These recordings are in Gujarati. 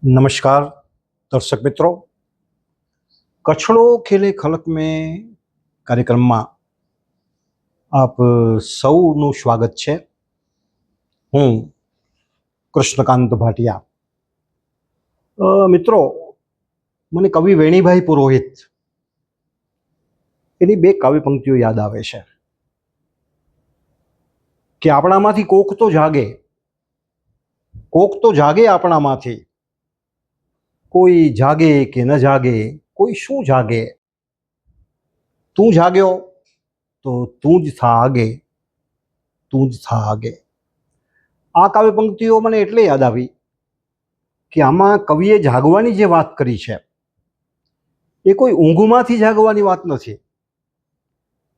नमस्कार दर्शक मित्रों, कछड़ो खेले खलक में कार्यक्रमમાં આપ સૌનું સ્વાગત છે। હું કૃષ્ણકાંત ભાટિયા। મિત્રો, મને કવિ વેણીભાઈ પુરોહિત એની બે કાવ્ય પંક્તિઓ યાદ આવે છે કે આપણામાંથી કોક તો જાગે આપણામાંથી, કોઈ જાગે કે ન જાગે, કોઈ શું જાગે, તું જાગ્યો તો તું જ થા આગે, તું જ થા આગે। આ કાવ્ય પંક્તિઓ મને એટલે યાદ આવી કે આમાં કવિએ જાગવાની જે વાત કરી છે એ કોઈ ઊંઘમાંથી જાગવાની વાત નથી।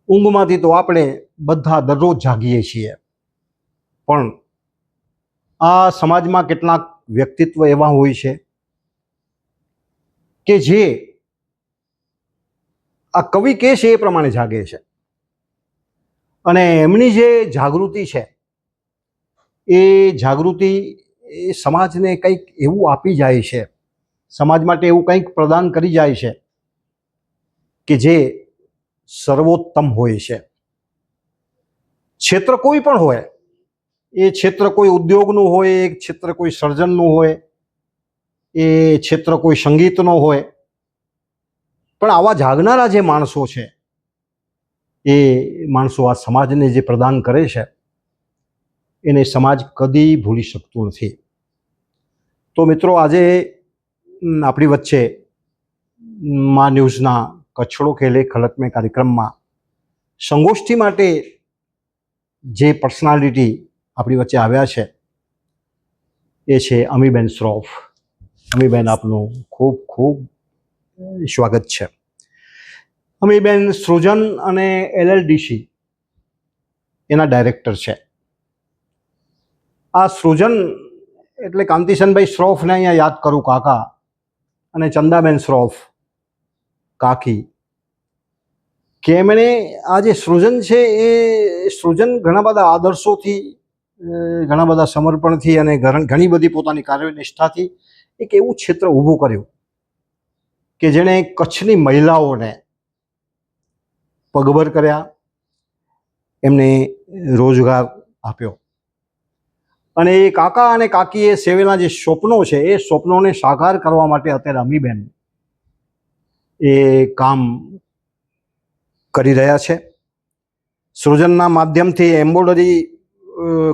ઊંઘમાંથી તો આપણે બધા દરરોજ જાગીએ છીએ, પણ આ સમાજમાં કેટલાક વ્યક્તિત્વ એવા હોય છે કે જે આ કવિ કહે છે એ પ્રમાણે જાગે છે, અને એમની જે જાગૃતિ છે એ જાગૃતિ એ સમાજને કંઈક એવું આપી જાય છે, સમાજ માટે એવું કંઈક પ્રદાન કરી જાય છે કે જે સર્વોત્તમ હોય છે। ક્ષેત્ર કોઈ પણ હોય, એ ક્ષેત્ર કોઈ ઉદ્યોગનું હોય, એ ક્ષેત્ર કોઈ સર્જનનું હોય, એ ક્ષેત્ર કોઈ સંગીતનો હોય, પણ આવા જાગનારા જે માણસો છે એ માણસો આ સમાજને જે પ્રદાન કરે છે એને સમાજ કદી ભૂલી શકતો નથી। તો મિત્રો, આજે આપણી વચ્ચે મા ન્યૂઝના કછડો ખેલે ખલક મેં કાર્યક્રમમાં સંગોષ્ઠી માટે જે પર્સનાલિટી આપણી વચ્ચે આવ્યા છે એ છે અમીબેન શ્રોફ। અમીબેન, આપનું ખૂબ ખૂબ સ્વાગત છે। અમીબેન સૃજન અને LLDC એના ડાયરેક્ટર છે। આ સૃજન એટલે કાંતિશનભાઈ શ્રોફને અહીંયા યાદ કરું, કાકા, અને ચંદાબેન શ્રોફ કાકી, કે એમણે આ જે સૃજન છે એ સૃજન ઘણા બધા આદર્શોથી, ઘણા બધા સમર્પણથી અને ઘણી બધી પોતાની કાર્યનિષ્ઠાથી એક એવું ક્ષેત્ર ઊભું કર્યું કે જેણે કચ્છની મહિલાઓને પગભર કર્યા, એમને રોજગાર આપ્યો, અને એ કાકા અને કાકીએ સેવેલા જે સ્વપ્નો છે એ સ્વપ્નોને સાકાર કરવા માટે અત્યારે અમીબેન એ કામ કરી રહ્યા છે। સૃજનના માધ્યમથી એમ્બ્રોઇડરી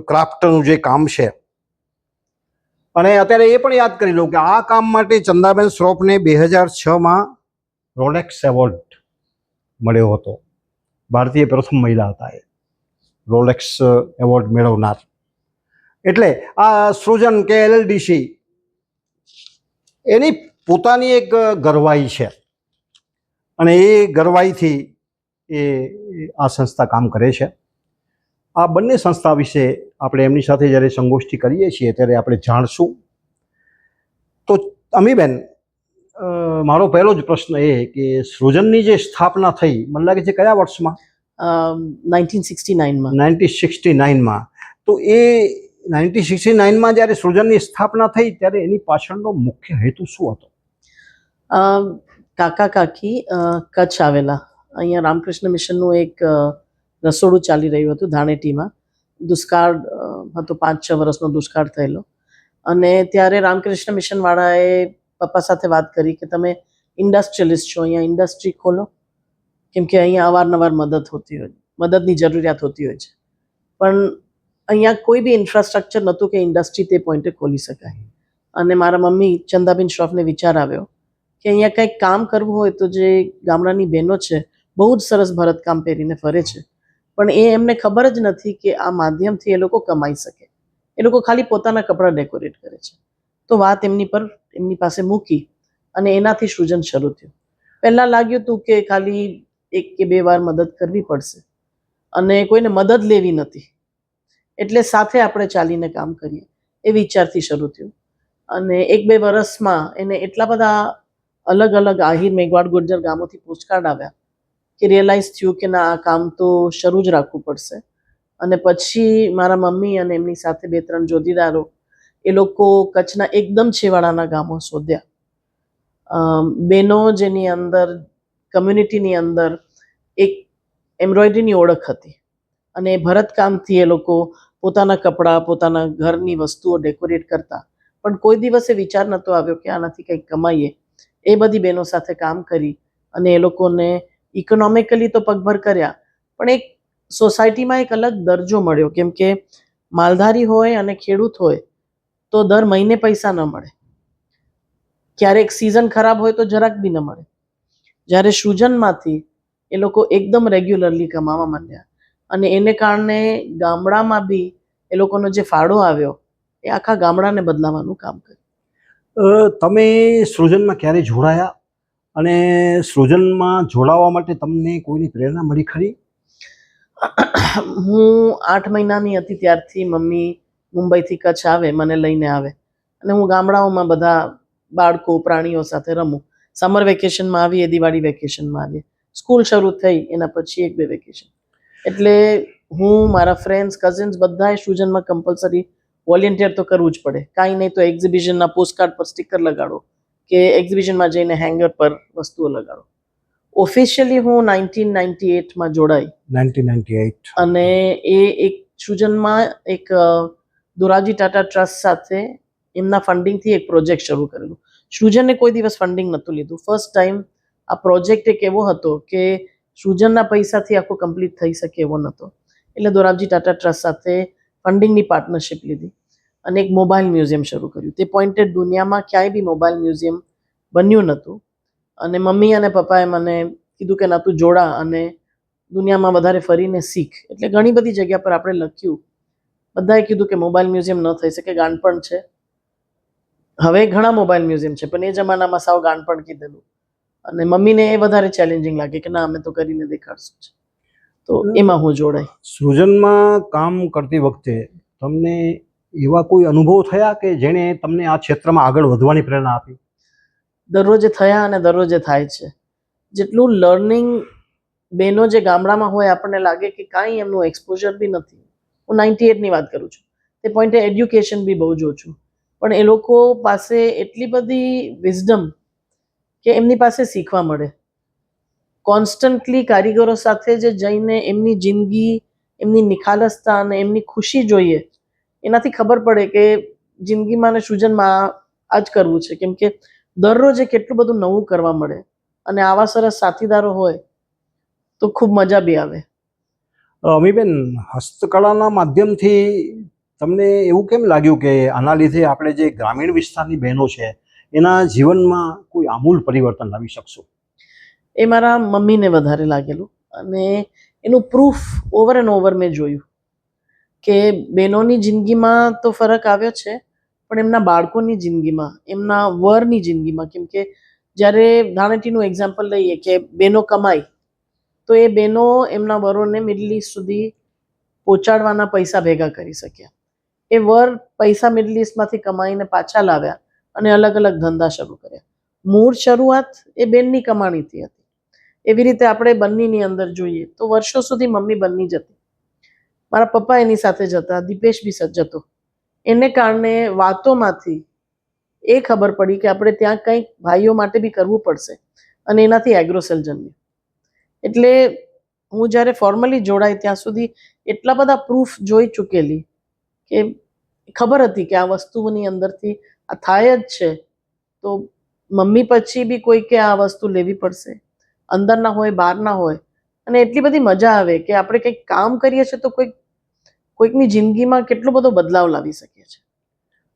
ક્રાફ્ટનું જે કામ છે, અને અત્યારે એ પણ યાદ કરી લઉં કે આ કામ માટે ચંદાબેન શ્રોફને 2006માં રોલેક્સ એવોર્ડ મળ્યો હતો। ભારતીય પ્રથમ મહિલા હતા એ રોલેક્સ એવોર્ડ મેળવનાર। એટલે આ સૃજન કે LLDC એની પોતાની એક ગરવાઈ છે, અને એ ગરવાઈથી એ આ સંસ્થા કામ કરે છે। આ બંને સંસ્થા વિશે આપણે એમની સાથે જ્યારે સંગોષ્ઠી કરીએ છીએ ત્યારે આપણે જાણશું। તો અમીબેન, મારો પહેલો જ પ્રશ્ન એ કે સૃજનની જે સ્થાપના થઈ, મને લાગે છે કયા વર્ષમાં? 1969માં। 1969માં। તો એ 1969માં જ્યારે સૃજનની સ્થાપના થઈ ત્યારે એની પાછળનો મુખ્ય હેતુ શું હતો? કાકા કાકી કચ્છ આવેલા, અહીંયા રામકૃષ્ણ મિશનનું એક રસોડું ચાલી રહ્યું હતું ધાણેટીમાં। દુષ્કાળ હતો, 5-6 વર્ષનો દુષ્કાળ થયેલો, અને ત્યારે રામકૃષ્ણ મિશનવાળાએ પપ્પા સાથે વાત કરી કે તમે ઇન્ડસ્ટ્રીયલિસ્ટ છો, અહીંયા ઇન્ડસ્ટ્રી ખોલો, કેમ કે અહીંયા અવારનવાર મદદની જરૂરિયાત હોતી હોય છે, પણ અહીંયા કોઈ બી ઇન્ફ્રાસ્ટ્રક્ચર નહોતું કે ઇન્ડસ્ટ્રી તે પોઈન્ટે ખોલી શકાય। અને મારા મમ્મી ચંદાબેન શ્રોફને વિચાર આવ્યો કે અહીંયા કંઈક કામ કરવું હોય તો જે ગામડાની બહેનો છે બહુ જ સરસ ભરતકામ પહેરીને ફરે છે, પણ એમને ખબર જ નથી કે આ માધ્યમથી એ લોકો કમાઈ શકે, એ લોકો ખાલી પોતાના કપડાં ડેકોરેટ કરે છે। તો વાત એમની પાસે મૂકી અને એનાથી સૃજન શરૂ થયું। પહેલાં લાગ્યું હતું કે ખાલી 1 કે 2 વાર મદદ કરવી પડશે અને કોઈને મદદ લેવી નથી, એટલે સાથે આપણે ચાલીને કામ કરીએ એ વિચારથી શરૂ થયું। અને 1-2 વર્ષમાં એને એટલા બધા અલગ અલગ આહિર, મેઘવાડ, ગુર્જર ગામોથી પોસ્ટકાર્ડ આવ્યા કે રિયલાઇઝ થયું કે ના, આ કામ તો શરૂ જ રાખવું પડશે। અને પછી મારા મમ્મી અને એમની સાથે 2-3 જોડીદારો એ લોકો કચ્છના એકદમ છેવાડાના ગામો શોધ્યા. બહેનો જેની અંદર કમ્યુનિટીની અંદર એક એમ્બ્રોઇડરીની ઓળખ હતી અને ભરતકામથી એ લોકો પોતાના કપડાં, પોતાના ઘરની વસ્તુઓ ડેકોરેટ કરતા. પણ કોઈ દિવસે વિચાર નહોતો આવ્યો કે આનાથી કંઈક કમાઈએ. એ બધી બહેનો સાથે કામ કરી અને એ લોકોને ઇકોનોમિકલી તો પગભર કર્યા, પણ એક સોસાયટીમાં એક અલગ દરજ્જો મળ્યો. કેમ કે માલધારી હોય અને ખેડૂત હોય તો દર મહિને પૈસા ન મળે, ક્યારેક સિઝન ખરાબ હોય તો જરાક બી ન મળે. જ્યારે સૃજનમાંથી એ લોકો એકદમ રેગ્યુલરલી કમાવા માંડ્યા અને એને કારણે ગામડામાં બી એ લોકોનો જે ફાળો આવ્યો એ આખા ગામડાને બદલાવાનું કામ કર્યું. તમે સૃજનમાં ક્યારે જોડાયા અને સૃજનમાં જોડાવા માટે તમને કોઈની પ્રેરણા મળી ખરી? હું 8 મહિનાની હતી ત્યારથી મમ્મી મુંબઈથી કચ્છ આવે, મને લઈને આવે અને હું ગામડાઓમાં બધા બાળકો પ્રાણીઓ સાથે રમું. સમર વેકેશનમાં આવીએ, દિવાળી વેકેશનમાં આવીએ, સ્કૂલ શરૂ થઈ એના પછી 1-2 વેકેશન. એટલે હું, મારા ફ્રેન્ડ્સ, કઝિન્સ બધાએ સૃજનમાં કમ્પલસરી વોલેન્ટિયર તો કરવું જ પડે. કાંઈ નહીં તો એક્ઝિબિશનના પોસ્ટકાર્ડ પર સ્ટીકર લગાડો કે એક્ઝિબિશનમાં જઈને હેંગર પર વસ્તુઓ લગાડો. ઓફિશિયલી હું 1998માં જોડાઈ 1998. અને એ એક સૃજનમાં એક દોરાજી ટાટા ટ્રસ્ટ સાથે એમના ફંડિંગથી એક પ્રોજેક્ટ શરૂ કરેલું. સૃજને કોઈ દિવસ ફંડિંગ નહોતું લીધું. ફર્સ્ટ ટાઈમ આ પ્રોજેક્ટ એક એવો હતો કે સૃજનના પૈસાથી આખો કમ્પ્લીટ થઈ શકે એવો નહોતો. એટલે દોરાબજી ટાટા ટ્રસ્ટ સાથે ફંડિંગની પાર્ટનરશિપ લીધી અને એક મોબાઈલ મ્યુઝિયમ શરૂ કર્યું. તે પોઈન્ટે દુનિયામાં ક્યાંય બી મોબાઈલ મ્યુઝિયમ બન્યું નહોતું અને મમ્મી અને પપ્પાએ મને કીધું કે ના, તું જોડા અને દુનિયામાં વધારે ફરીને શીખ. એટલે ઘણી બધી જગ્યા પર આપણે લખ્યું. બધાએ કીધું કે મોબાઈલ મ્યુઝિયમ ન થઈ શકે, ગાંડપણ છે. હવે ઘણા મોબાઈલ મ્યુઝિયમ છે, પણ એ જમાનામાં સાવ ગાંડપણ કીધેલું અને મમ્મીને એ વધારે ચેલેન્જિંગ લાગે કે ના, અમે તો કરીને દેખાડશું છે. તો એમાં હું જોડાઈ. સૃજનમાં કામ કરતી વખતે તમને એવા કોઈ અનુભવ થયા કે જેણે તમને આ ક્ષેત્રમાં આગળ વધવાની પ્રેરણા આપી? દરરોજે થયા અને દરરોજે થાય છે. જેટલું લર્નિંગ બહેનો જે ગામડામાં હોય આપણને લાગે કે કાંઈ એમનું એક્સપોઝર બી નથી. હું 98ની વાત કરું છું. તે પોઈન્ટે એડ્યુકેશન બી બહુ જ ઓછું, પણ એ લોકો પાસે એટલી બધી વિઝડમ કે એમની પાસે શીખવા મળે. કોન્સ્ટન્ટલી કારીગરો સાથે જે જઈને એમની જિંદગી, એમની નિખાલસતા અને એમની ખુશી જોઈએ, એનાથી ખબર પડે કે જિંદગીમાં અને સૃજનમાં આ જ કરવું છે. કેમ કે દરરોજે કેટલું બધું નવું કરવા મળે અને આવા સરસ સાથીદારો હોય તો ખૂબ મજા બી આવે. અમીબેન, હસ્તકળાના માધ્યમથી તમને એવું કેમ લાગ્યું કે આના લીધે આપણે જે ગ્રામીણ વિસ્તારની બહેનો છે એના જીવનમાં કોઈ આમૂલ પરિવર્તન લાવી શકશું? એ મારા મમ્મીને વધારે લાગેલું અને એનું પ્રૂફ ઓવર એન્ડ ઓવર મેં જોયું કે બહેનોની જિંદગીમાં તો ફરક આવ્યો છે, પણ એમના બાળકોની જિંદગીમાં, એમના વરની જિંદગીમાં. કેમ કે જ્યારે ધાણેટીનું એક્ઝામ્પલ લઈએ કે બહેનો કમાય તો એ બહેનો એમના વરોને મિડલ ઇસ્ટ સુધી પહોંચાડવાના પૈસા ભેગા કરી શક્યા. એ વર પૈસા મિડલ ઇસ્ટમાંથી કમાઈને પાછા લાવ્યા અને અલગ અલગ ધંધા શરૂ કર્યા. મૂળ શરૂઆત એ બેનની કમાણીથી હતી. એવી રીતે આપણે બન્નીની અંદર જોઈએ તો વર્ષો સુધી મમ્મી બન્ની જતી, મારા પપ્પા એની સાથે જતા, દીપેશ બી જતો. એને કારણે વાતોમાંથી એ ખબર પડી કે આપણે ત્યાં કંઈક ભાઈઓ માટે બી કરવું પડશે અને એનાથી એગ્રોસેલ જન્મ્યું. એટલે હું જ્યારે ફોર્મલી જોડાઈ ત્યાં સુધી એટલા બધા પ્રૂફ જોઈ ચૂકેલી કે ખબર હતી કે આ વસ્તુની અંદરથી આ થાય જ છે, તો મમ્મી પછી બી કોઈ કે આ વસ્તુ લેવી પડશે, અંદરના હોય બહારના હોય. અને એટલી બધી મજા આવે કે આપણે કંઈક કામ કરીએ છીએ તો કોઈકની જિંદગીમાં કેટલો બધો બદલાવ લાવી શકીએ છીએ.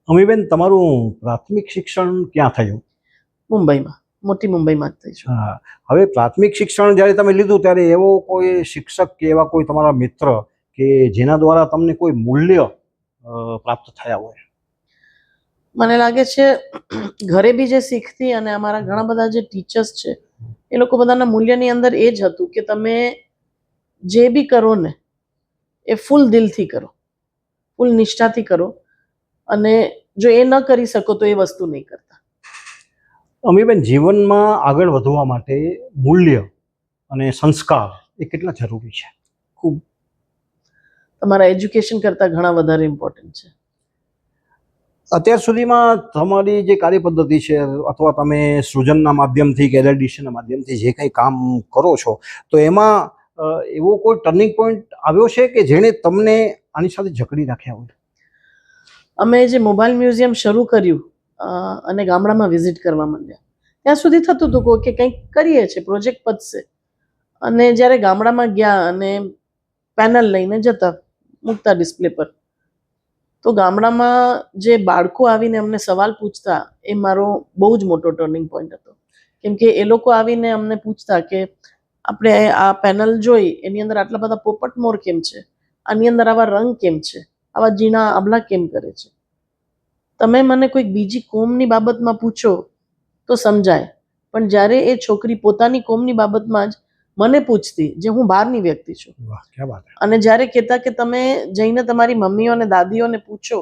અમીબેન, તમારું પ્રાથમિક શિક્ષણ ક્યાં થયું? મુંબઈમાં, મોટી મુંબઈમાં જ થઈ છે. હા, હવે પ્રાથમિક શિક્ષણ જ્યારે તમે લીધું ત્યારે એવો કોઈ શિક્ષક કે એવા કોઈ તમારા મિત્ર કે જેના દ્વારા તમને કોઈ મૂલ્ય પ્રાપ્ત થયા હોય? મને લાગે છે ઘરે બી જે શીખતી અને અમારા ઘણા બધા જે ટીચર્સ છે એ લોકો બધાના મૂલ્યની અંદર એ જ હતું કે તમે જે બી કરો ને એ ફૂલ દિલથી કરો, ફૂલ નિષ્ઠાથી કરો અને જો એ ન કરી શકો તો એ વસ્તુ નહીં કરતા. અમીબેન, જીવનમાં આગળ વધવા માટે મૂલ્ય અને સંસ્કાર એ કેટલા જરૂરી છે? ખૂબ. તમારા એજ્યુકેશન કરતાં ઘણા વધારે ઇમ્પોર્ટન્ટ છે. અત્યાર સુધીમાં તમારી જે કાર્ય પદ્ધતિ છે અથવા તમે સૃજનના માધ્યમથી કે એડિશનના માધ્યમથી જે કંઈ કામ કરો છો તો એમાં એવો કોઈ ટર્નિંગ પોઈન્ટ આવ્યો છે કે જેણે તમને આની સાથે જકડી રાખ્યા હોય? અમે જે મોબાઈલ મ્યુઝિયમ શરૂ કર્યું અને ગામડામાં વિઝિટ કરવા માંડ્યા, ત્યાં સુધી થતું હતું કે કંઈક કરીએ છીએ, પ્રોજેક્ટ પતશે. અને જ્યારે ગામડામાં ગયા અને પેનલ લઈને જતા, મૂકતા ડિસ્પ્લે પર, તો ગામડામાં જે બાળકો આવીને અમને સવાલ પૂછતા, એ મારો બહુ જ મોટો ટર્નિંગ પોઈન્ટ હતો. કેમ કે એ લોકો આવીને અમને પૂછતા કે આપણે આ પેનલ જોઈ, એની અંદર આટલા બધા પોપટ મોર કેમ છે, આની અંદર આવા રંગ કેમ છે, આવા ઝીણા આબલા કેમ કરે છે. તમે મને કોઈક બીજી કોમની બાબતમાં પૂછો તો સમજાય, પણ જ્યારે એ છોકરી પોતાની કોમની બાબતમાં જ મને પૂછતી, જે હું બહારની વ્યક્તિ છું, વાહ, ક્યાં વાત હે. અને જ્યારે કહેતા કે તમે જઈને તમારી મમ્મીઓ અને દાદીઓને પૂછો,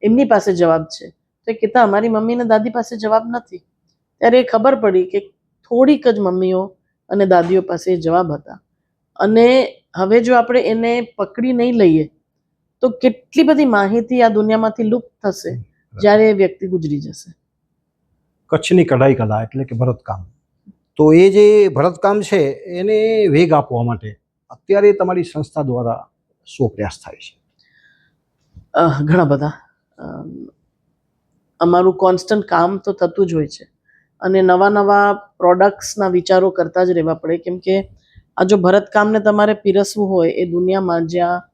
એમની પાસે જવાબ છે, તો એ કહેતા અમારી મમ્મી અને દાદી પાસે જવાબ નથી. ત્યારે એ ખબર પડી કે થોડીક જ મમ્મીઓ અને દાદીઓ પાસે એ જવાબ હતા. અને હવે જો આપણે એને પકડી નહીં લઈએ તો કેટલી બધી માહિતી આ દુનિયામાંથી લુપ્ત થશે જ્યારે એ વ્યક્તિ ગુજરી જશે. કચ્છની કઢાઈ કલા એટલે કે ભરતકામ, તો એ જે ભરતકામ છે એને વેગ આપવા માટે અત્યારે તમારી સંસ્થા દ્વારા શું પ્રયાસ થાય છે? ઘણા બધા. અમારું કોન્સ્ટન્ટ કામ તો થતું જ હોય છે, અને નવા નવા પ્રોડક્ટ્સના વિચારો કરતા જ રહેવા પડે. કેમ કે આ જો ભરતકામને તમારે પીરસવું હોય એ દુનિયામાં જ્યાં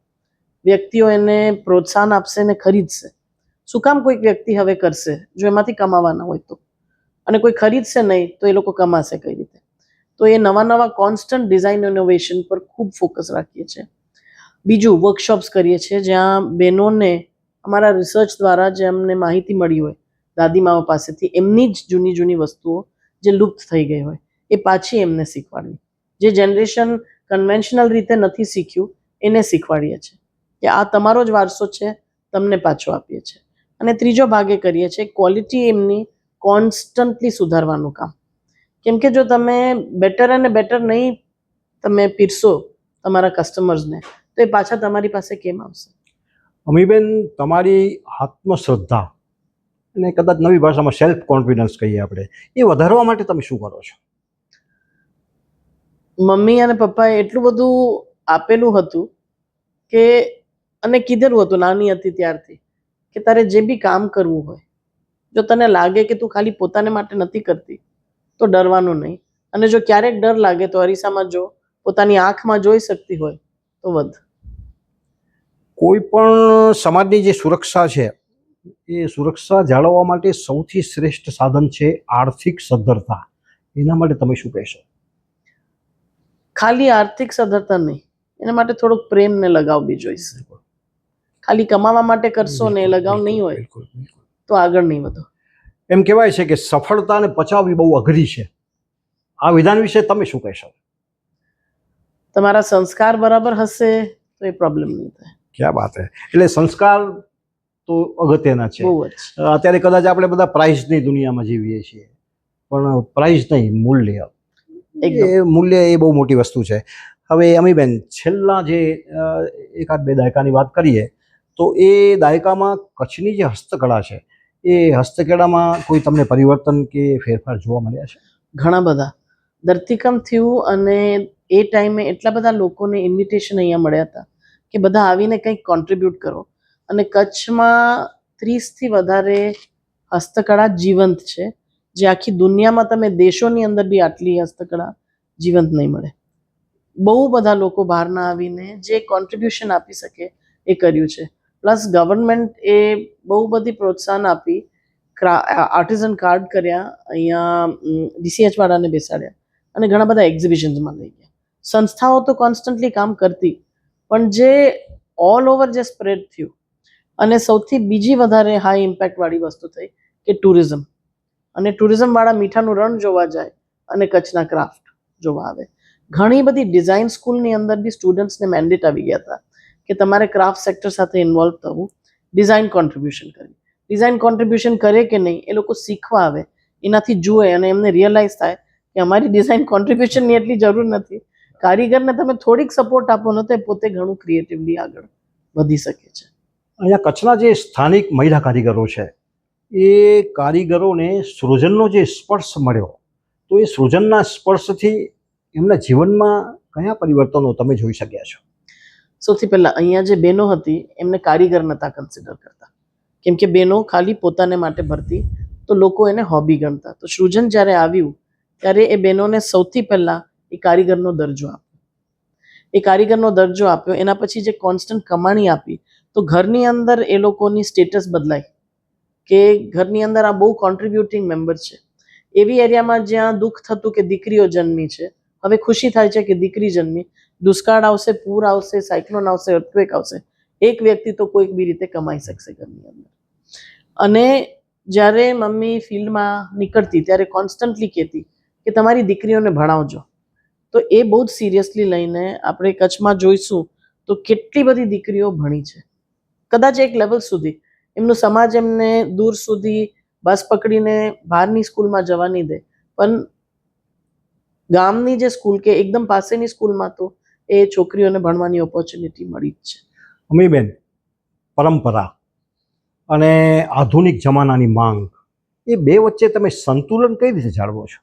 વ્યક્તિઓ એને પ્રોત્સાહન આપશે ને ખરીદશે, શું કામ કોઈક વ્યક્તિ હવે કરશે જો એમાંથી કમાવાના હોય તો? અને કોઈ ખરીદશે નહીં તો એ લોકો કમાશે કઈ રીતે? તો એ નવા નવા કોન્સ્ટન્ટ ડિઝાઇન ઇનોવેશન પર ખૂબ ફોકસ રાખીએ છીએ. બીજું, વર્કશોપ્સ કરીએ છીએ જ્યાં બહેનોને અમારા રિસર્ચ દ્વારા જે અમને માહિતી મળી હોય દાદીમાઓ પાસેથી, એમની જ જૂની જૂની વસ્તુઓ જે લુપ્ત થઈ ગઈ હોય એ પાછી એમને શીખવાડવી. જે જનરેશન કન્વેન્શનલ રીતે નથી શીખ્યું એને શીખવાડીએ છીએ કે આ તમારો જ વારસો છે, તમને પાછો આપીએ છીએ. અને ત્રીજો ભાગે કરીએ છીએ ક્વોલિટી એમની કોન્સ્ટન્ટલી સુધારવાનું કામ. કેમ કે જો તમે બેટર અને બેટર નહીં તમે પીરસો તમારા કસ્ટમર્સને તો એ પાછા તમારી પાસે કેમ આવશે? અમીબેન, તમારી આત્મશ્રદ્ધા અને કદાચ નવી ભાષામાં સેલ્ફ કોન્ફિડન્સ કહીએ આપણે, એ વધારવા માટે તમે શું કરો છો? મમ્મી અને પપ્પાએ એટલું બધું આપેલું હતું કે, અને કીધેલું હતું નાની હતી ત્યારથી કે તારે જે બી કામ કરવું હોય, જો તને લાગે કે તું ખાલી પોતાને માટે નથી કરતી તો ડરવાનું નહીં. અને જો ક્યારેક ડર લાગે તો અરીસામાં જો, પોતાની આંખમાં જોઈ શકતી હોય તો વધ. કોઈ પણ સમાજની જે સુરક્ષા છે એ સુરક્ષા જાળવવા માટે સૌથી શ્રેષ્ઠ સાધન છે આર્થિક સદ્ધરતા. એના માટે તમે શું કહેશો? ખાલી આર્થિક સદ્ધરતા નહીં, એના માટે થોડોક પ્રેમ ને લગાવ બી જોઈશે. ખાલી કમાવા માટે કરશો ને એ લગાવ નહીં હોય તો આગળ નહીં વધો. એમ કહેવાય છે કે સફળતાને પચાવવી બહુ અઘરી છે. આ વિધાન વિશે તમે શું કહેશો? તમારા સંસ્કાર બરાબર હશે તો એ પ્રોબ્લેમ નહીં થાય. ક્યાં વાત હે. એટલે સંસ્કાર તો અગત્યના છે. બહુ જ. અત્યારે કદાચ આપણે બધા પ્રાઇઝની દુનિયામાં જીવીએ છીએ, પણ પ્રાઇઝ નહીં, મૂલ્ય. એકદમ. એ મૂલ્ય એ બહુ મોટી વસ્તુ છે. હવે અમીબેન, છેલ્લા જે એકાદ બે દાયકાની વાત કરીએ તો એ દાયકામાં કચ્છની જે હસ્તકળા છે એ હસ્તકળામાં કોઈ તમને પરિવર્તન કે ફેરફાર જોવા મળ્યા છે? ઘણા બધા. ધરતીકંપ થયું અને એ ટાઈમે એટલા બધા લોકોને ઇન્વિટેશન અહીંયા મળ્યા હતા કે બધા આવીને કંઈક કોન્ટ્રીબ્યુટ કરો. અને કચ્છમાં 30થી વધારે હસ્તકળા જીવંત છે, જે આખી દુનિયામાં તમે દેશોની અંદર બી આટલી હસ્તકળા જીવંત નહીં મળે. બહુ બધા લોકો બહારના આવીને જે કોન્ટ્રીબ્યુશન આપી શકે એ કર્યું છે. પ્લસ ગવર્મેન્ટ એ બહુ બધી પ્રોત્સાહન આપી, આર્ટિઝન કાર્ડ કર્યા, અહીંયા DCH વાળાને બેસાડ્યા અને ઘણા બધા એક્ઝિબિશન્સમાં લઈ ગયા. સંસ્થાઓ તો કોન્સ્ટન્ટલી કામ કરતી, પણ જે ઓલ ઓવર જે સ્પ્રેડ થયું, અને સૌથી બીજી વધારે હાઈ ઇમ્પેક્ટવાળી વસ્તુ થઈ કે ટુરિઝમ. અને ટુરિઝમવાળા મીઠાનું રણ જોવા જાય અને કચ્છના ક્રાફ્ટ જોવા આવે. ઘણી બધી ડિઝાઇન સ્કૂલની અંદર બી સ્ટુડન્ટ્સને મેન્ડેટ આવી ગયા હતા કે તમારે ક્રાફ્ટ સેક્ટર સાથે ઇન્વોલ્વ થવું, ડિઝાઇન કોન્ટ્રીબ્યુશન કરવી. ડિઝાઇન કોન્ટ્રીબ્યુશન કરે કે નહીં એ લોકો શીખવા આવે, એનાથી જુએ અને એમને રિયલાઇઝ થાય કે અમારી ડિઝાઇન કોન્ટ્રીબ્યુશનની એટલી જરૂર નથી. કારીગરને તમે થોડીક સપોર્ટ આપો ને તો એ પોતે ઘણું ક્રિએટિવલી આગળ વધી શકે છે. અહીંયા કચ્છના જે સ્થાનિક મહિલા કારીગરો છે એ કારીગરોને સૃજનનો જે સ્પર્શ મળ્યો, તો એ સૃજનના સ્પર્શથી એમના જીવનમાં કયા પરિવર્તનો તમે જોઈ શક્યા છો? સૌથી પહેલાં અહીંયા જે બહેનો હતી એમને કારીગર નહોતા કન્સિડર કરતા, કેમ કે બહેનો ખાલી પોતાને માટે ભરતી, તો લોકો એને હોબી ગણતા. તો સૃજન જ્યારે આવ્યું ત્યારે એ બહેનોને સૌથી પહેલાં એ કારીગરનો દરજ્જો આપ્યો. એ કારીગરનો દરજ્જો આપ્યો, એના પછી જે કોન્સ્ટન્ટ કમાણી આપી, તો ઘરની અંદર એ લોકોની સ્ટેટસ બદલાઈ કે ઘરની અંદર આ બહુ કોન્ટ્રીબ્યુટિંગ મેમ્બર છે. એવી એરિયામાં જ્યાં દુઃખ થતું કે દીકરીઓ જન્મી છે, હવે ખુશી થાય છે કે દીકરી જન્મી. દુષ્કાળ આવશે, પૂર આવશે, સાયક્લોન આવશે, અર્થક્વેક આવશે, એક વ્યક્તિ તો કોઈક બી રીતે કમાઈ શકશે ઘરની અંદર. અને જ્યારે મમ્મી ફિલ્ડમાં નીકળતી ત્યારે કોન્સ્ટન્ટલી કહેતી કે તમારી દીકરીઓને ભણાવજો. તો એ બહુ જ સિરિયસલી લઈને આપણે કચ્છમાં જોઈશું તો કેટલી બધી દીકરીઓ ભણી છે. કદાચ એક લેવલ સુધી એમનું સમાજ એમને દૂર સુધી બસ પકડીને બહારની સ્કૂલમાં જવા નહીં દે, પણ ગામની જે સ્કૂલ કે એકદમ પાસેની સ્કૂલમાં તો એ છોકરીઓને ભણવાની ઓપોર્ચ્યુનિટી મળી જ છે. અમીબેન, પરંપરા અને આધુનિક જમાનાની માંગ, એ બે વચ્ચે તમે સંતુલન કઈ રીતે જાળવો છો?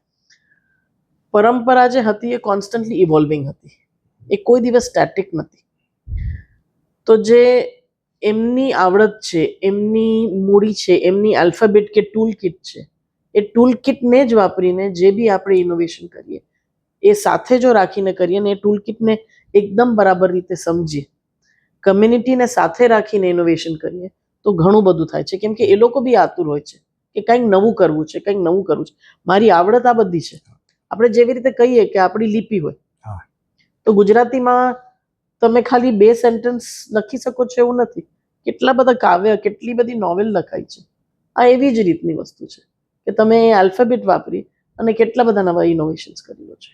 પરંપરા જે હતી એ કોન્સ્ટન્ટલી ઇવોલ્વિંગ હતી, એ કોઈ દિવસ સ્ટેટિક નથી. તો જે એમની આવડત છે, એમની મૂડી છે, એમની આલ્ફાબેટ કે ટૂલ કિટ છે, એ ટૂલ કિટને જ વાપરીને જે બી આપણે ઇનોવેશન કરીએ એ સાથે જો રાખીને કરીએ ને એ ટૂલ કિટને એકદમ બરાબર રીતે સમજીએ, કમ્યુનિટીને સાથે રાખીને ઇનોવેશન કરીએ તો ઘણું બધું થાય છે. કેમ કે એ લોકો બી આતુર હોય છે કે કંઈક નવું કરવું છે, કંઈક નવું કરવું છે. મારી આવડત આ બધી છે. આપણે જેવી રીતે કહીએ કે આપણી લિપિ હોય, તો ગુજરાતીમાં તમે ખાલી 2 સેન્ટેન્સ લખી શકો છો એવું નથી. કેટલા બધા કાવ્ય, કેટલી બધી નોવેલ લખાઈ છે. આ એવી જ રીતની વસ્તુ છે કે તમે આલ્ફાબેટ વાપરી અને કેટલા બધા નવા ઇનોવેશન્સ કરી લો છો.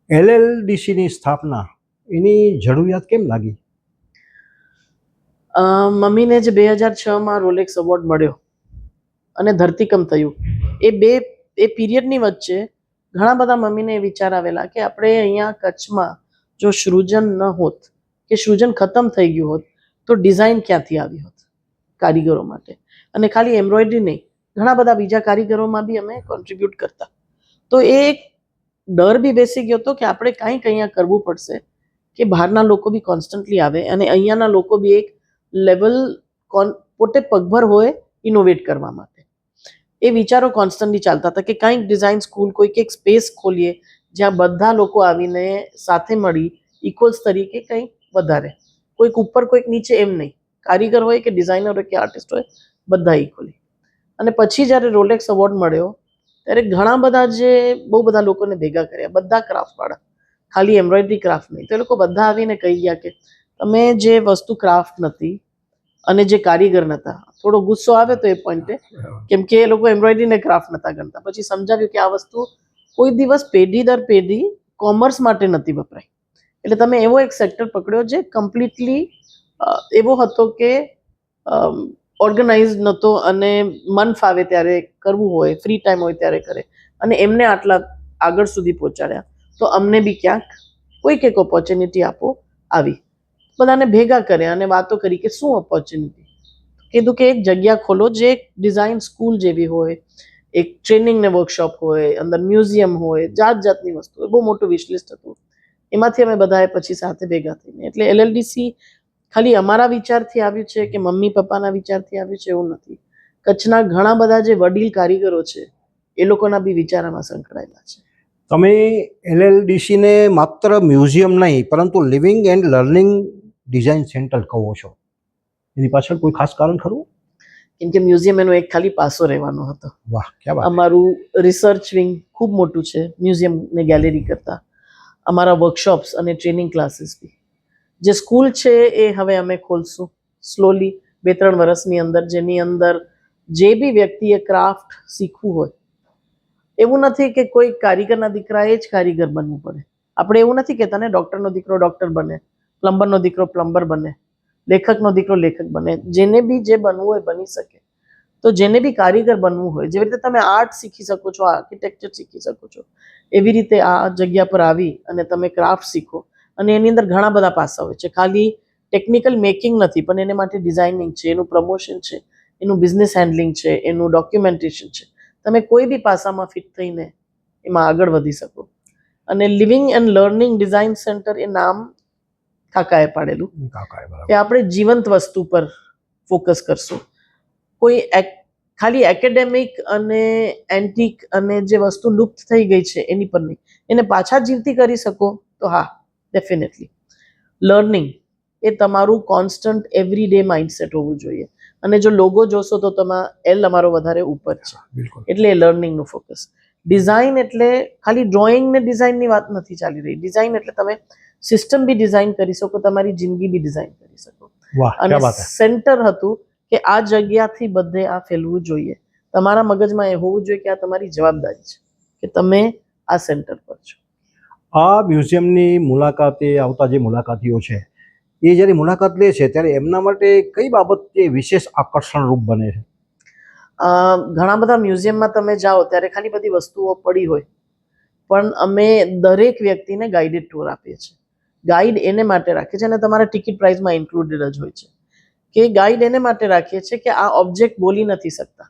LLDCની સ્થાપના, એની જરૂરિયાત કેમ લાગી? મમ્મીને જે 2006માં રોલેક્સ એવોર્ડ મળ્યો અને ધરતીકંપ થયું, એ પીરિયડની વચ્ચે ઘણા બધા મમ્મીને વિચાર આવેલા કે આપણે અહીંયા કચ્છમાં જો સૃજન ન હોત કે સૃજન ખતમ થઈ ગયું હોત તો ડિઝાઇન ક્યાંથી આવી હોત કારીગરો માટે. અને ખાલી એમ્બ્રોઇડરી નહીં, ઘણા બધા બીજા કારીગરોમાં બી અમે કોન્ટ્રીબ્યુટ કરતા. તો એ એક ડર બી બેસી ગયો હતો કે આપણે કંઈક અહીંયા કરવું પડશે કે બહારના લોકો બી કોન્સ્ટન્ટલી આવે અને અહીંયાના લોકો બી એક લેવલ પોતે પગભર હોય ઇનોવેટ કરવા માટે. એ વિચારો કોન્સ્ટન્ટલી ચાલતા હતા કે કંઈક ડિઝાઇન સ્કૂલ, કોઈક એક સ્પેસ ખોલીએ જ્યાં બધા લોકો આવીને સાથે મળી ઇક્વલ્સ તરીકે કંઈક વધારે, કોઈક ઉપર કોઈક નીચે એમ નહીં, કારીગર હોય કે ડિઝાઇનર હોય કે આર્ટિસ્ટ હોય, બધા ઇક્વલી. અને પછી જ્યારે રોલેક્સ એવોર્ડ મળ્યો ત્યારે ઘણા બધા જે બહુ બધા લોકોને ભેગા કર્યા, બધા ક્રાફ્ટવાળા, ખાલી એમ્બ્રોઇડરી ક્રાફ્ટ નહીં. તો એ લોકો બધા આવીને કહી ગયા કે તમે જે વસ્તુ ક્રાફ્ટ નથી અને જે કારીગર નહોતા, થોડો ગુસ્સો આવ્યો તો એ પોઈન્ટે, કેમ કે એ લોકો એમ્બ્રોઇડરી ને ક્રાફ્ટ નહોતા ગણતા. પછી સમજાવ્યું કે આ વસ્તુ કોઈ દિવસ પેઢી દર પેઢી કોમર્સ માટે નથી વપરાય. એટલે તમે એવો એક સેક્ટર પકડ્યો જે કમ્પ્લીટલી એવો હતો કે ઓર્ગેનાઇઝ નહોતો અને મન ફાવે ત્યારે કરવું હોય, ફ્રી ટાઈમ હોય ત્યારે કરે, અને એમને આટલા આગળ સુધી પહોંચાડ્યા. તો અમને બી ક્યાંક કોઈક એક ઓપોર્ચ્યુનિટી આપો આવી. બધાને ભેગા કર્યા અને વાતો કરી કે શું ઓપોર્ચ્યુનિટી. કીધું કે એક જગ્યા ખોલો જે એક ડિઝાઇન સ્કૂલ જેવી હોય, એક ટ્રેનિંગ ને વર્કશોપ હોય, અંદર મ્યુઝિયમ હોય, જાત જાતની વસ્તુ. બહુ મોટું વિશલિસ્ટ હતું. એમાંથી અમે બધાએ પછી સાથે ભેગા થઈને, એટલે LLDC ખાલી અમારા વિચારથી આવ્યું છે કે મમ્મી પપ્પાના વિચારથી આવ્યું છે એવું નથી. કચ્છના ઘણા બધા જે વડીલ કારીગરો છે એ લોકોના બી વિચારમાં સંકળાયેલા છે. તમે LLDCને માત્ર મ્યુઝિયમ નહીં પરંતુ living and learning design centre કહો છો, એની પાછળ કોઈ ખાસ કારણ ખરું? કેમ કે મ્યુઝિયમ એનો એક ખાલી પાસો રહેવાનો હતો. વાહ, ક્યાં વાત! અમારું રિસર્ચ વિંગ ખૂબ મોટું છે મ્યુઝિયમ ને ગેલેરી કરતાં. અમારા વર્કશોપ્સ અને ટ્રેનિંગ ક્લાસીસ બી. જે સ્કૂલ છે એ હવે અમે ખોલશું સ્લોલી 2-3 વર્ષની અંદર, જેની અંદર જે બી વ્યક્તિએ ક્રાફ્ટ શીખવું હોય, એવું નથી કે કોઈ કારીગરના દીકરાએ જ કારીગર બનવું પડે. આપણે એવું નથી કહેતા ને ડૉક્ટરનો દીકરો ડૉક્ટર બને, પ્લમ્બરનો દીકરો પ્લમ્બર બને, લેખકનો દીકરો લેખક બને. જેને બી જે બનવું હોય બની શકે. તો જેને બી કારીગર બનવું હોય, જેવી રીતે તમે આર્ટ શીખી શકો છો, આર્કિટેક્ચર શીખી શકો છો, એવી રીતે આ જગ્યા પર આવી અને તમે ક્રાફ્ટ શીખો. અને એની અંદર ઘણા બધા પાસા હોય છે. ખાલી ટેકનિકલ મેકિંગ નથી, પણ એને માટે ડિઝાઇનિંગ છે, એનું પ્રમોશન છે, એનું બિઝનેસ હેન્ડલિંગ છે, એનું ડોક્યુમેન્ટેશન છે, તમે કોઈ બી પાસામાં ફિટ થઈને એમાં આગળ વધી શકો. અને living and learning design centre એ નામ કાકાએ પાડેલું કે આપણે જીવંત વસ્તુ પર ફોકસ કરશું. કોઈ ખાલી એકેડેમિક અને એન્ટિક અને જે વસ્તુ લુપ્ત થઈ ગઈ છે એની પર નહીં, એને પાછા જીવતી કરી શકો તો હા, ડેફિનેટલી. લર્નિંગ એ તમારું કોન્સ્ટન્ટ એવરી ડે માઇન્ડસેટ હોવું જોઈએ. અને જો લોગો જોશો તો એલ અમારો વધારે ઉપર છે, એટલે એ લર્નિંગનું ફોકસ. ડિઝાઇન એટલે ખાલી ડ્રોઈંગ ને ડિઝાઇનની વાત નથી ચાલી રહી. ડિઝાઇન એટલે તમે સિસ્ટમ બી ડિઝાઇન કરી શકો, તમારી જિંદગી બી ડિઝાઇન કરી શકો. અને સેન્ટર હતું કે આ જગ્યાથી બધે આ ફેલવું જોઈએ. તમારા મગજમાં એ હોવું જોઈએ કે આ તમારી જવાબદારી છે કે તમે આ સેન્ટર પર છો. આ મ્યુઝિયમની મુલાકાતે આવતા જે મુલાકાતીઓ છે એ જ્યારે મુલાકાત લે છે ત્યારે એમના માટે કઈ બાબત એ વિશેષ આકર્ષણ રૂપ બને છે? ઘણા બધા મ્યુઝિયમમાં તમે જાઓ ત્યારે ખાલી બધી વસ્તુઓ પડી હોય, પણ અમે દરેક વ્યક્તિને ગાઈડેડ ટૂર આપીએ છીએ. ગાઈડ એને માટે રાખીએ છીએ અને તમારા ટિકિટ પ્રાઇસમાં ઇન્ક્લુડેડ જ હોય છે કે ગાઈડ એને માટે રાખીએ છીએ કે આ ઓબ્જેક્ટ બોલી નથી શકતા.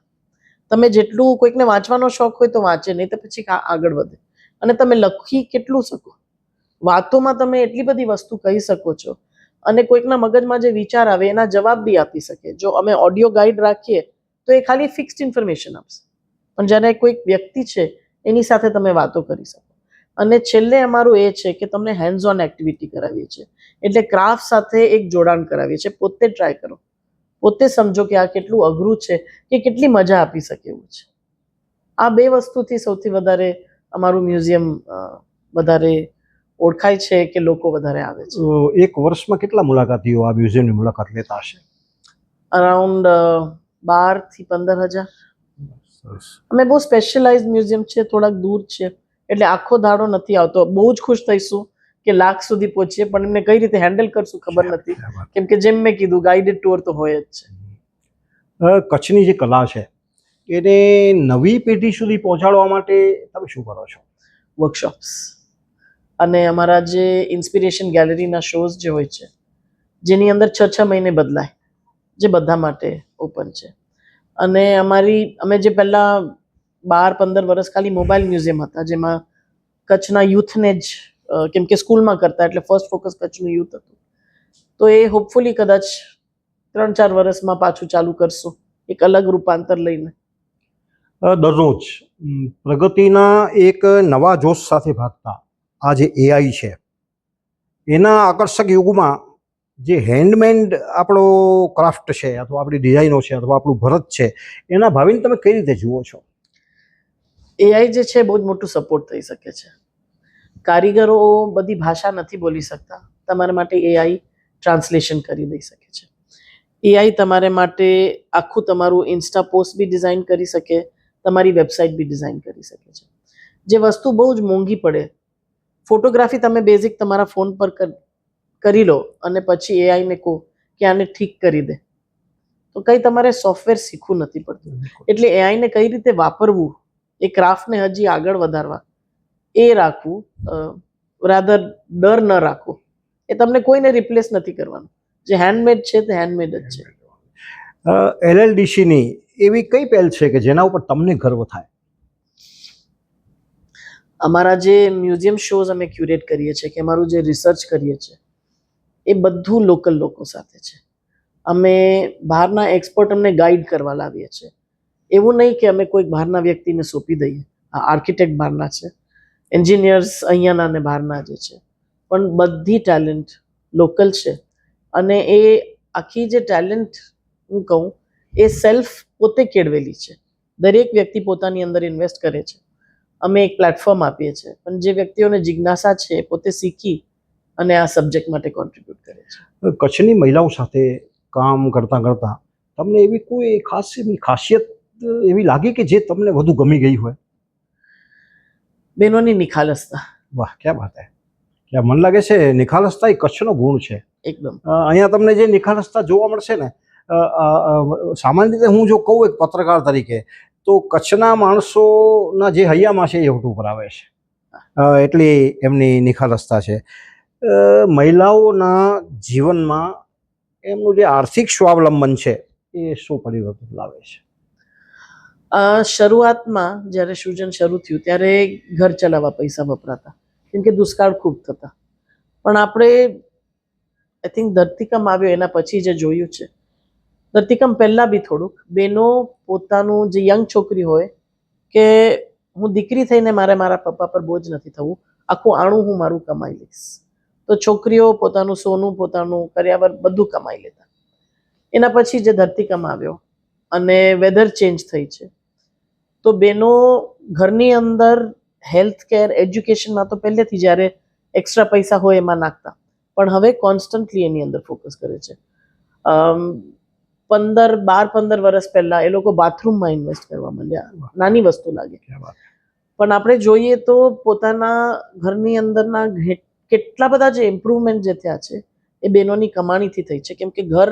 તમે જેટલું કોઈકને વાંચવાનો શોખ હોય તો વાંચે, નહીં તો પછી આગળ વધે. અને તમે લખી કેટલું શકો, વાતોમાં તમે એટલી બધી વસ્તુ કહી શકો છો અને કોઈકના મગજમાં જે વિચાર આવે એના જવાબ બી આપી શકે. જો અમે ઓડિયો ગાઈડ રાખીએ તો એ ખાલી ફિક્સ્ડ ઇન્ફોર્મેશન આપશે, પણ જ્યારે કોઈક વ્યક્તિ છે એની સાથે તમે વાતો કરી શકો. અને છેલ્લે અમારું એ છે કે તમને હેન્ડ્સ ઓન એક્ટિવિટી કરાવીએ છીએ, એટલે ક્રાફ્ટ સાથે એક જોડાણ કરાવીએ છીએ. પોતે ટ્રાય કરો, પોતે સમજો કે આ કેટલું અઘરું છે કે કેટલી મજા આપી શકે એવું છે. આ બે વસ્તુથી સૌથી વધારે અમારું મ્યુઝિયમ વધારે ઓળખાય છે કે લોકો વધારે આવે છે. એક વર્ષમાં કેટલા મુલાકાતીઓ આ મ્યુઝિયમની મુલાકાત લેતા હશે? અરાઉન્ડ 12,000 થી 15,000. અમે બહુ સ્પેશિયલાઇઝ મ્યુઝિયમ છે, થોડાક દૂર છે, એટલે આખો દાડો નથી આવતો. બહુ જ ખુશ થઈશું કે 1,00,000 સુધી પહોંચીએ, પણ એમને કઈ રીતે હેન્ડલ કરશું ખબર નથી, કેમ કે જેમ મેં કીધું ગાઈડેડ ટૂર તો હોય જ છે. કચ્છની જે કલા છે એને નવી પેઢી સુધી પહોંચાડવા માટે તમે શું કરો છો? વર્કશોપ્સ અને અમારા જે ઇન્સ્પિરેશન ગેલેરીના શોઝ જે હોય છે, જેની અંદર 6 મહિને બદલાય, જે બધા માટે ઓપન છે. અને અમે જે પહેલા 12-15 વર્ષ ખાલી મોબાઈલ મ્યુઝિયમ હતા, જેમાં કચ્છના યુથને જ, કેમ કે સ્કૂલમાં કરતા એટલે ફર્સ્ટ ફોકસ કચ્છનું યુથ હતું, તો એ હોપફુલી કદાચ 3-4 વર્ષમાં પાછું ચાલુ કરશું, એક અલગ રૂપાંતર લઈને. દરરોજ પ્રગતિના એક નવા જોશ સાથે ભાગતા આ જે એઆઈ છે એના આકર્ષક યુગમાં જે હેન્ડમેડ આપણો ક્રાફ્ટ છે અથવા આપણી ડિઝાઇનો છે અથવા આપણું ભરત છે એના ભાવિને તમે કઈ રીતે જુઓ છો? એઆઈ જે છે બહુ જ મોટું સપોર્ટ થઈ શકે છે. કારીગરો બધી ભાષા નથી બોલી શકતા, તમારા માટે એઆઈ ટ્રાન્સલેશન કરી દઈ શકે છે. એઆઈ તમારે માટે આખું તમારું ઇન્સ્ટા પોસ્ટ બી ડિઝાઇન કરી શકે, તમારી વેબસાઇટ બી ડિઝાઇન કરી શકે છે. જે વસ્તુ બહુ જ મોંઘી પડે, ફોટોગ્રાફી તમે બેઝિક તમારા ફોન પર કરી લો અને પછી એઆઈને કહો કે આને ઠીક કરી દે, તો કંઈ તમારે સોફ્ટવેર શીખવું નથી પડતું. એટલે એઆઈને કઈ રીતે વાપરવું, એ ક્રાફ્ટને હજી આગળ વધારવા, એ રાખવું, રાધર ડર ન રાખવો. એ તમને કોઈને રિપ્લેસ નથી કરવાનું. જે હેન્ડમેડ છે તે હેન્ડમેડ જ છે. એલએલડીસીની એવી કઈ પહેલ છે કે જેના ઉપર તમને ગર્વ થાય? અમારા જે મ્યુઝિયમ શોઝ અમે ક્યુરેટ કરીએ છીએ, કે અમારું જે રિસર્ચ કરીએ છીએ એ બધું લોકલ લોકો સાથે છે. અમે બહારના એક્સપર્ટ અમને ગાઈડ કરવા લાવીએ છીએ. એવું નહીં કે અમે કોઈક બહારના વ્યક્તિને સોંપી દઈએ. આર્કિટેક્ટ બહારના છે, એન્જિનિયર્સ અહીંયાના ને બહારના જે છે, પણ બધી ટેલેન્ટ લોકલ છે. અને એ આખી જે ટેલેન્ટ હું કહું એ સેલ્ફ પોતે કેળવેલી છે. દરેક વ્યક્તિ પોતાની અંદર ઇન્વેસ્ટ કરે છે. અમે એક પ્લેટફોર્મ આપીએ છીએ, પણ જે વ્યક્તિઓને જિજ્ઞાસા છે પોતે શીખી અને આ સબ્જેક્ટ માટે કોન્ટ્રીબ્યુટ કરે છે. કચ્છની મહિલાઓ સાથે કામ કરતાં કરતાં તમને એવી કોઈ ખાસ એમની ખાસિયત એવી લાગી કે જે તમને વધુ ગમી ગઈ હોય? બહેનોની નિખાલસતા. વાહ, ક્યાં વાત હે! કે મને લાગે છે નિખાલસતા એ કચ્છનો ગુણ છે. એકદમ. અહીંયા તમને જે નિખાલસતા જોવા મળશે ને, સામાન્ય રીતે હું જો કહું એક પત્રકાર તરીકે, તો કચ્છના માણસોના જે હૈયામાં છે એ હોઠ ઉપર આવે છે, એટલી એમની નિખાલસતા છે. મહિલાઓના જીવનમાં એમનું જે આર્થિક સ્વાવલંબન છે એ શું પરિવર્તન લાવે છે? શરૂઆતમાં જ્યારે સૃજન શરૂ થયું ત્યારે ઘર ચલાવવા પૈસા વપરાતા, કેમ કે દુષ્કાળ ખૂબ થતા. પણ આપણે આઈ થિંક ધરતીકંપ આવ્યો એના પછી જે જોયું છે, ધરતીકંપ પહેલાં બી થોડુંક બેનો પોતાનું જે યંગ છોકરી હોય કે હું દીકરી થઈને મારા પપ્પા પર બોજ નથી થવું, આખું આણું હું મારું કમાઈ લઈશ. તો છોકરીઓ પોતાનું સોનું, પોતાનું કર્યાવર બધું કમાઈ લેતા. એના પછી જે ધરતીકંપ આવ્યો અને વેધર ચેન્જ થઈ છે, તો બેનો ઘરની અંદર હેલ્થ કેર, એજ્યુકેશનમાં તો પહેલેથી જ્યારે એક્સ્ટ્રા પૈસા હોય એમાં નાખતા, પણ હવે કોન્સ્ટન્ટલી એની અંદર ફોકસ કરે છે. 15 વર્ષ પહેલા એ લોકો બાથરૂમમાં ઇન્વેસ્ટ કરવા માંડ્યા. નાની વસ્તુ લાગે, પણ આપણે જોઈએ તો પોતાના ઘરની અંદરના કેટલા બધા જે ઇમ્પ્રુવમેન્ટ જે થયા છે એ બહેનોની કમાણીથી થઈ છે. કેમ કે ઘર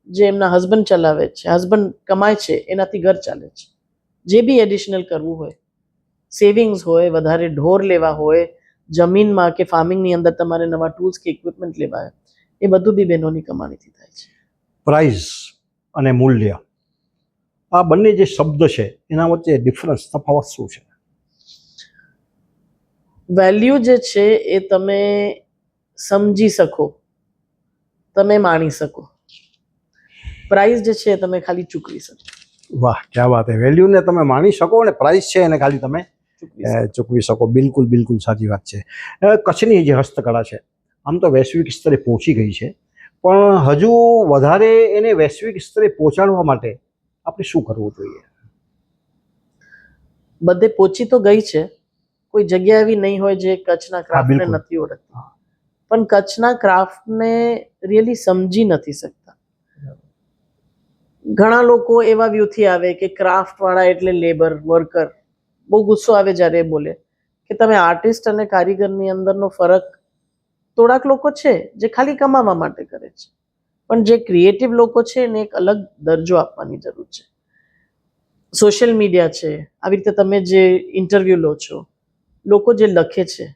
જે એમના હસબન્ડ ચલાવે છે, હસબન્ડ કમાય છે, એનાથી ઘર ચાલે છે. જે બી એડિશનલ કરવું હોય, સેવિંગ્સ હોય, વધારે ઢોર લેવા હોય, જમીનમાં કે ફાર્મિંગની અંદર તમારે નવા ટૂલ્સ કે ઇક્વિપમેન્ટ લેવા હોય, એ બધું બી બહેનોની કમાણીથી થાય છે. પ્રાઇઝ અને મૂલ્ય, આ બંને જે શબ્દ છે એના વચ્ચે ડિફરન્સ, તફાવત શું છે? વેલ્યુ જે છે એ તમે સમજી શકો, તમે માણી શકો. પ્રાઇઝ જે છે એ તમે ખાલી ચૂકવી શકો. વાહ, ક્યાં વાત હે! વેલ્યુને તમે માણી શકો અને પ્રાઇસ છે એને ખાલી તમે ચૂકવી શકો. બિલકુલ બિલકુલ સાચી વાત છે. કચ્છની જે હસ્તકળા છે આમ તો વૈશ્વિક સ્તરે પહોંચી ગઈ છે, પણ હજુ વધારે એને વૈશ્વિક સ્તરે પહોંચાડવા માટે આપણે શું કરવું જોઈએ? બધે પહોંચી તો ગઈ છે, કોઈ જગ્યા એવી નહીં હોય જે કચ્છના ક્રાફ્ટને બિલકુલ. નથી ઓળખતી, પણ કચ્છના ક્રાફ્ટને રિયલી સમજી નથી શકતા. ઘણા લોકો એવા વ્યૂથી આવે કે ક્રાફ્ટ વાળા એટલે લેબર વર્કર. બહુ ગુસ્સો આવે જ્યારે એ બોલે કે તમે આર્ટિસ્ટ અને કારીગરની અંદરનો ફરક, થોડાક લોકો છે જે ખાલી કમાવા માટે કરે છે, પણ જે ક્રિએટિવ લોકો છે એને એક અલગ દરજ્જો આપવાની જરૂર છે. સોશિયલ મીડિયા છે, આવી રીતે તમે જે ઇન્ટરવ્યૂ લો છો, લોકો જે લખે છે,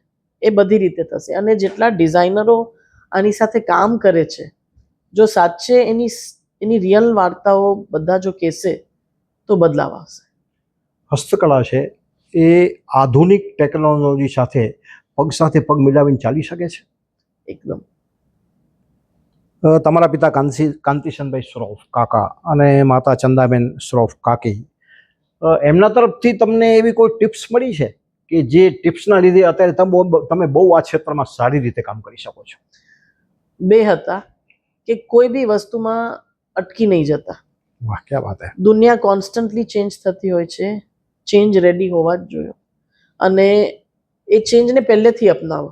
એ બધી રીતે થશે. અને જેટલા ડિઝાઇનરો આની સાથે કામ કરે છે, જો સાચે એની રિયલ વાર્તાઓ બધા જો કહેશે તો બદલાવ આવશે. હસ્તકળા છે એ આધુનિક ટેકનોલોજી સાથે પગ મિલાવીને ચાલી શકે છે? એકદમ. તમારા પિતા કાંતિશનભાઈ શ્રોફ કાકા અને માતા ચંદાબેન શ્રોફ કાકી, એમના તરફથી તમને એવી કોઈ ટિપ્સ મળી છે કે જે ટિપ્સના લીધે અત્યારે તમે બહુ આ ક્ષેત્રમાં સારી રીતે કામ કરી શકો છો? બે હતા કે કોઈ બી વસ્તુમાં અટકી નહીં જતા. વાહ, ક્યાં વાત હે! દુનિયા કોન્સ્ટન્ટલી ચેન્જ થતી હોય છે, ચેન્જ રેડી હોવા જ જોઈએ, અને એ ચેન્જને પહેલેથી અપનાવો.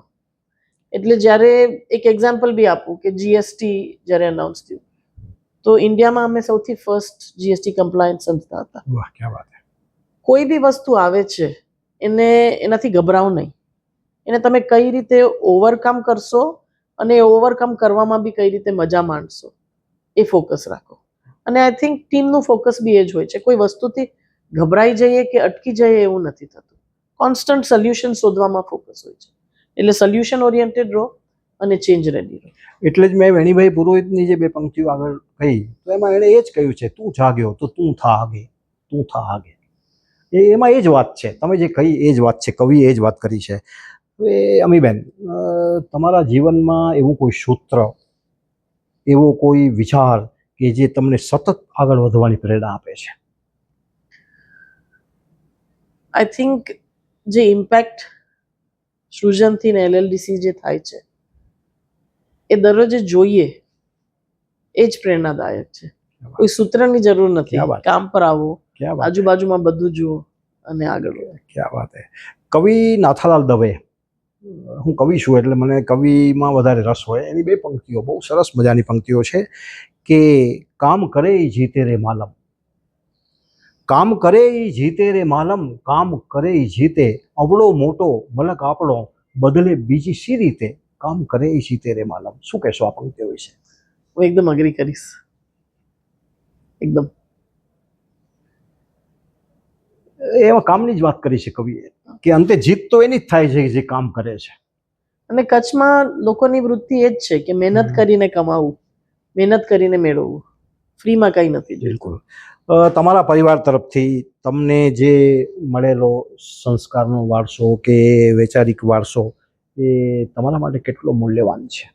એટલે જ્યારે એક એક્ઝામ્પલ બી આપું કે જીએસટી જ્યારે અનાઉન્સ થયું, તો ઇન્ડિયામાં અમે સૌથી ફર્સ્ટ જીએસટી કમ્પ્લાયન્સ સંસ્થા હતા. વાહ, ક્યાં વાત હે! કોઈ બી વસ્તુ આવે છે એનાથી ગભરાવો નહીં. એને તમે કઈ રીતે ઓવરકમ કરશો અને એ ઓવરકમ કરવામાં બી કઈ રીતે મજા માણશો, એ ફોકસ રાખો. અને આઈ થિંક ટીમનું ફોકસ બી એ જ હોય છે. કોઈ વસ્તુથી ગભરાઈ જઈએ કે અટકી જઈએ એવું નથી થતું. કોન્સ્ટન્ટ સોલ્યુશન શોધવામાં ફોકસ હોય છે. એટલે સોલ્યુશન ઓરિએન્ટેડ રહો અને ચેન્જ રેડી રહો. એટલે જ મેં વેણીભાઈ પુરોહિતની જે બે પંક્તિઓ આગળ કહી, તો એમાં એણે એ જ કહ્યું છે, તું જાગ્યો તો તું થા આગે, તું થા આગે. એમાં એ જ વાત છે, તમે જે કહી એ જ વાત છે, કવિએ એ જ વાત કરી છે. હવે અમીબેન, તમારા જીવનમાં એવું કોઈ સૂત્ર, એવો કોઈ વિચાર કે જે તમને સતત આગળ વધવાની પ્રેરણા આપે છે? આઈ થિંક જે ઇમ્પેક્ટ સૃજનથી ને એલએલડીસી જે થાય છે એ દરરોજ જોઈએ એ જ પ્રેરણાદાયક છે. કોઈ સૂત્રની જરૂર નથી. ક્યાં વાત. કામ પર આવો, ક્યાં વાત હે! આજુબાજુમાં બધું જુઓ અને આગળ વધો. ક્યાં વાત હે! કવિ નાથાલાલ દવે, હું કવિ છું એટલે મને કવિમાં વધારે રસ હોય, એની બે પંક્તિઓ બહુ સરસ મજાની પંક્તિઓ છે કે કામ કરે ઈ જીતે રે માલમ, કામ કરે ઈ જીતે રે માલમ, કામ કરે ઈ જીતે, અવળો મોટો મલક આપણો, બદલે બીજી સી રીતે, કામ કરે ઈ જીતે રે માલમ. શું કહેશો આ પંક્તિઓ વિશે? હું એકદમ અગ્રી કરીશ. એકદમ. એમાં કામની જ વાત કરી છે કવિએ કે અંતે જીત તો એની જ થાય છે જે કામ કરે છે. અને કચ્છમાં લોકોની વૃત્તિ એ જ છે કે મહેનત કરીને કમાવું, મહેનત કરીને મેળવવું. ફ્રીમાં કંઈ નથી જોઈતું. બિલકુલ. તમારા પરિવાર તરફથી તમને જે મળેલો સંસ્કારનો વારસો કે વૈચારિક વારસો એ તમારા માટે કેટલો મૂલ્યવાન છે?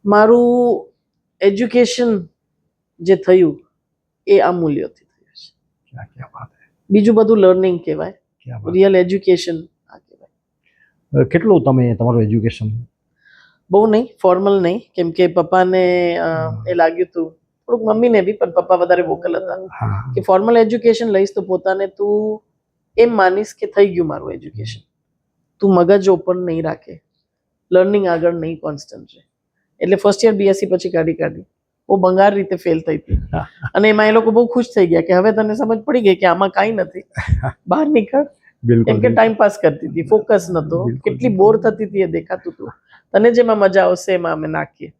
મારું એજ્યુકેશન જે થયું એ આ મૂલ્યોથી થયું છે. ક્યાં વાત હે, બીજું બધું લર્નિંગ કહેવાય, ક્યાં વાત. રિયલ એજ્યુકેશન આ કહેવાય. કેટલું તમે તમારું એજ્યુકેશન? બહુ નહીં, ફોર્મલ નહીં, કેમ કે પપ્પાને એ લાગ્યું હતું, થોડુંક મમ્મીને બી, પણ પપ્પા વધારે વોકલ હતા હા, કે ફોર્મલ એજ્યુકેશન લઈશ તો પોતાને તું એમ માનીશ કે થઈ ગયું મારું એજ્યુકેશન, તું મગજ ઓપન નહીં રાખે, લર્નિંગ આગળ નહીં કોન્સ્ટન્ટ રહે. એટલે ફર્સ્ટ યર બીએસસી પછી કાઢી બહુ ભંગાર રીતે ફેલ થઈ હતી. અને એમાં એ લોકો બહુ ખુશ થઈ ગયા કે હવે તને સમજ પડી ગઈ કે આમાં કાંઈ નથી, બહાર નીકળ. બિલકુલ. કેમ કે ટાઈમ પાસ કરતી હતી, ફોકસ નતો, બિલકુલ. કેટલી બોર થતી હતી એ દેખાતું હતું. તને જેમાં મજા આવશે એમાં અમે નાખીએ.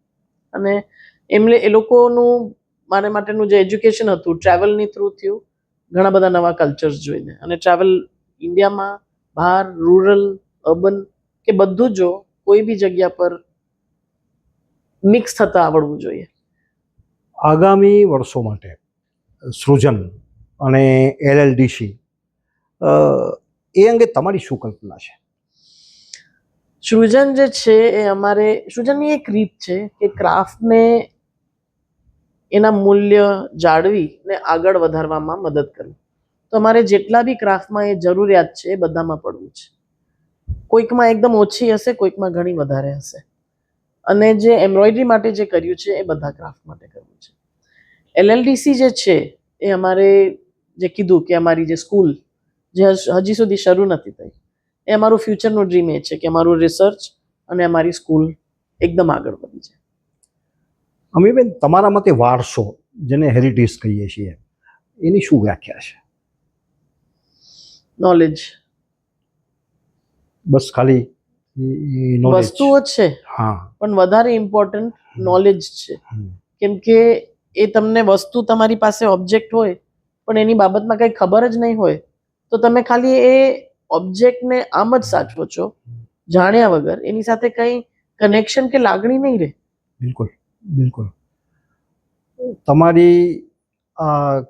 અને એમને એ લોકોનું મારા માટેનું જે એજ્યુકેશન હતું ટ્રાવેલની થ્રુ થયું, ઘણા બધા નવા કલ્ચર્સ જોઈને. અને ટ્રાવેલ ઇન્ડિયામાં બહાર, રૂરલ, અર્બન કે બધું જો કોઈ બી જગ્યા પર મિક્સ થતા આવડવું જોઈએ. આગામી વર્ષો માટે સૃજન અને એલએલડીસી એ અંગે તમારી શું કલ્પના છે? સૃજન જે છે એ અમારે સૃજનની એક રીત છે કે ક્રાફ્ટને એના મૂલ્ય જાળવી ને આગળ વધારવામાં મદદ કરવી. તો અમારે જેટલા બી ક્રાફ્ટમાં એ જરૂરિયાત છે એ બધામાં પડવું છે. કોઈકમાં એકદમ ઓછી હશે, કોઈકમાં ઘણી વધારે હશે. અને જે એમ્બ્રોઇડરી માટે જે કર્યું છે એ બધા ક્રાફ્ટ માટે કરવું છે. એલએલડીસી જે છે એ અમારે જે કીધું કે અમારી જે સ્કૂલ જે હજી સુધી શરૂ નથી થઈ, એ અમારું ફ્યુચરનું ડ્રીમ એ છે કે અમારું રિસર્ચ અને અમારી સ્કૂલ એકદમ આગળ વધી જાય. અમીબેન, તમારા મતે વારસો, જેને હેરિટેજ કહીએ છીએ, એની શું વ્યાખ્યા છે? નોલેજ. બસ ખાલી knowledge? વસ્તુઓ છે હા. પણ વધારે ઇમ્પોર્ટન્ટ નોલેજ છે. કેમ કે એ તમને વસ્તુ તમારી પાસે ઓબ્જેક્ટ હોય પણ એની બાબતમાં કંઈ ખબર જ નહીં હોય તો તમે ખાલી એ ઓબ્જેક્ટને આમ જ સાચવો છો જાણ્યા વગર, એની સાથે કંઈ કનેક્શન કે લાગણી નહીં રહે. બિલકુલ, બિલકુલ. તમારી આ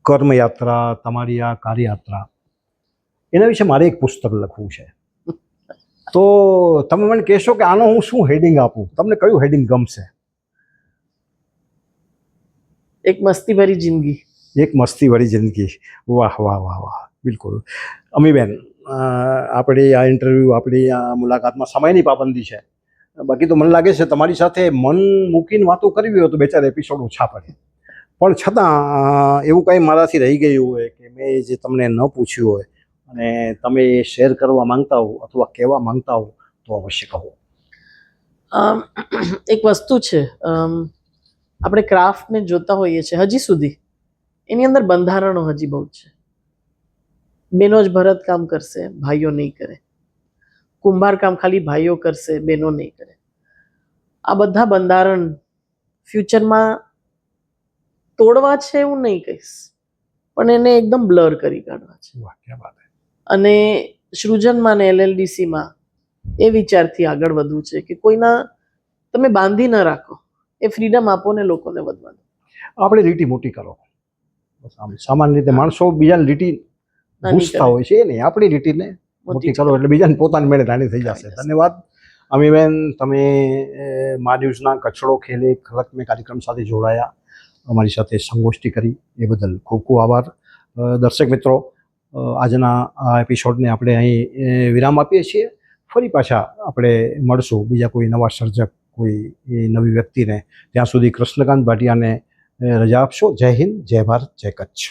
કર્મયાત્રા, તમારી આ કાર્યયાત્રા, એના વિશે મારે એક પુસ્તક લખવું છે. તો તમે મને કહેશો કે આનો હું શું હેડિંગ આપું? તમને કયું હેડિંગ ગમશે? એક મસ્તીભરી જિંદગી. એક મસ્તીવાળી જિંદગી. વાહ વાહ વાહ વાહ. બિલકુલ. અમીબેન, આપણી આ ઇન્ટરવ્યૂ, આપણી આ મુલાકાતમાં સમયની પાબંદી છે. બાકી તો મને લાગે છે તમારી સાથે મન મૂકીને વાતો કરવી હોય તો 2-4 એપિસોડ ઓછા પડે. પણ છતાં એવું કંઈ મારાથી રહી ગયું હોય કે મેં જે તમને ન પૂછ્યું હોય અને તમે શેર કરવા માંગતા હો અથવા કહેવા માંગતા હો તો અવશ્ય કહો. એક વસ્તુ છે, આપણે ક્રાફ્ટને જોતા હોઈએ છીએ હજી સુધી એની અંદર બંધારણો હજી બહુ છે. બહેનો જ ભરત કામ કરશે, ભાઈઓ નહીં કરે. કુંભાર કામ ખાલી ભાઈઓ કરશે, બહેનો નહીં કરે. આ બધા બંધારણ ફ્યુચરમાં તોડવા છે એવું નહીં કહીશ, પણ એને એકદમ બ્લર કરી કાઢવા છે. વાહ, ક્યાં વાત હે. અને સૃજનમાં ને એલએલડીસીમાં એ વિચારથી આગળ વધવું છે કે કોઈના તમે બાંધી ન રાખો, એ ફ્રીડમ આપો ને લોકોને વધવાનું. આપણે લીટી મોટી કરો. બસ આમ સામાન્ય રીતે માણસો બીજાને લીટી નાની ભૂસતા કરે. હોય છે, એ નહીં, આપણી લીટીને મોટી કરો કરો. એટલે બીજાને પોતાની મેળે નાની થઈ જશે. ધન્યવાદ અમીબેન, તમે મા ન્યૂઝના કચડો ખેલે ખલક મેં કાર્યક્રમ સાથે જોડાયા, અમારી સાથે સંગોષ્ઠી કરી, એ બદલ ખૂબ ખૂબ આભાર. દર્શક મિત્રો, આજના આ એપિસોડને આપણે અહીં વિરામ આપીએ છીએ. ફરી પાછા આપણે મળશું બીજા કોઈ નવા સર્જક, કોઈ નવી વ્યક્તિને. ત્યાં સુધી કૃષ્ણકાંત ભાટિયાને રજા આપશો. જય હિન્દ, જય ભારત, જય કચ્છ.